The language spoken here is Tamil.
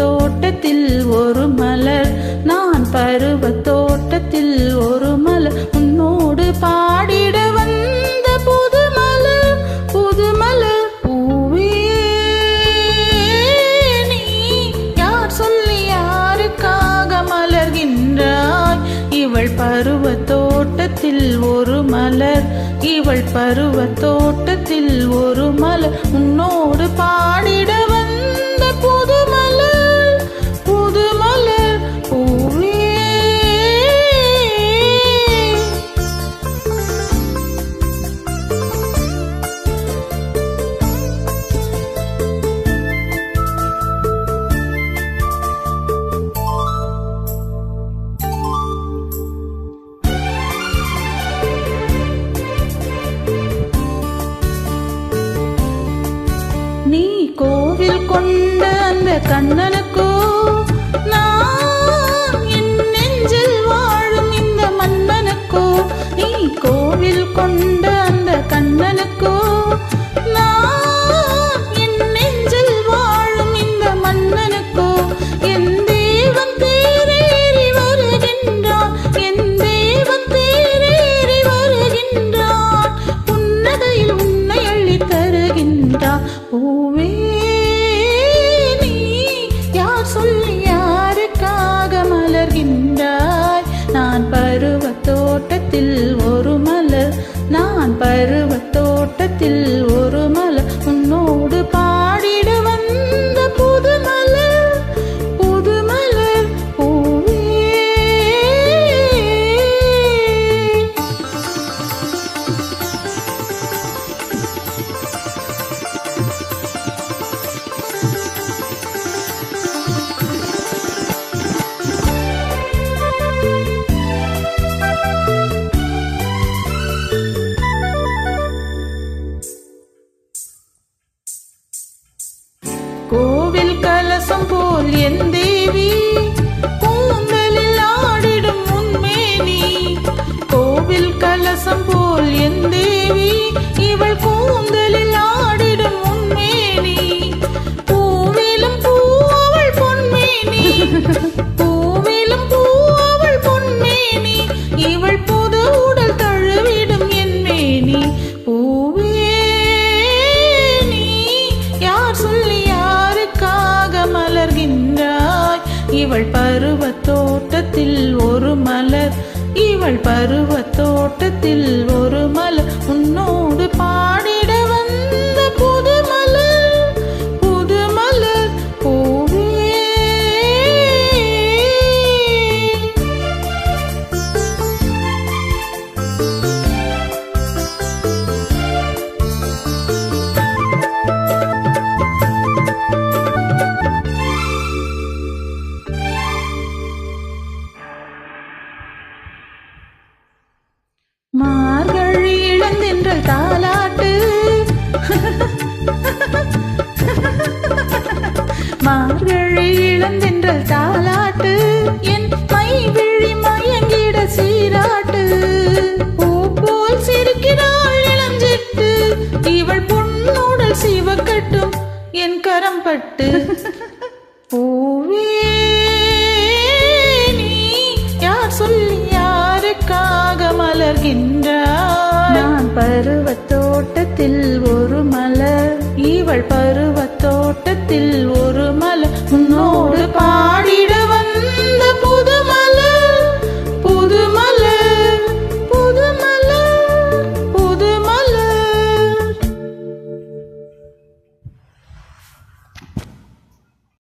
தோட்டத்தில் ஒரு மலர், நான் பருவ தோட்டத்தில் ஒரு மலர், உன்னோடு பாடிட வந்த புது மலர், புது மலர். பூவே நீ யார் சொல்லி யாருக்காக மலர்கின்றாய்? இவள் பருவ தோட்டத்தில் ஒரு மலர், இவள் பருவ தோட்டத்தில் ஒரு மலர், உன்னோடு பாடிட வந்த புது மலர், புது மலர். பூவே நீ கோவில் கொண்ட அந்த கண்ணனுக்கோ, நான் என் நெஞ்சில் வாழும் இந்த மன்னனுக்கோ. நீ கோவில் கொண்ட அந்த கண்ணனுக்கோ, நான் என் நெஞ்சில் வாழும் இந்த மன்னனுக்கோ. என் தேவன் தேரேறி வருகின்றான், என் தேவன் தேரேறி வருகின்றான், புன்னகையில் உன்னை அள்ளி தருகின்றான். பூவே நீ யார் சொல்லி யாருக்காக மலர்கின்றாய்? நான் பருவ தோட்டத்தில் ஒரு மலர், நான் பருவ தோட்டத்தில் ஒரு மலர், உன்னோடு பாடிட வந்த புது மலர், புது மலர். பூவே கோவில் கலசம் போல் என் தேவி, கூந்தலில் ஆடிடும் உன்மேனி. கோவில் கலசம் போல் என் தேவி, இவள் கூந்தலில் ஆடிடும் உன்மேனி. பூவிலும் பூவள் பொன்மேனி, பூவிலும் பூவள் பொன்மேனி, இவள் புது உடல் தழுவிடும் என் மேனி. பூவே நீ யார் சொல்லி மலர்கின்றாய்? இவள் பருவ தோட்டத்தில் ஒரு மலர், இவள் பருவ தோட்டத்தில் ஒரு மலர், உன்னோடு பாடிட வந்த புது மலர், புது மலர். பூவே மார்கழி இளந்தென்றல் தாலாட்டு, மார்கழி இளந்தென்றல் தாலாட்டு, என் மை விழி மயங்கிட சீராட்டு. பூ போல் சிரிக்கிறாள் இளஞ்சிட்டு, இவள் பொன்னுடல் சிவக்கட்டும் என் கரம் பட்டு. பூவே நீ யார் சொல்லி யாருக்காக மலர்கின்றாய்? நான் பருவத்தோட்டத்தில் ஒரு மலர், இவள் பருவத்தோட்டத்தில்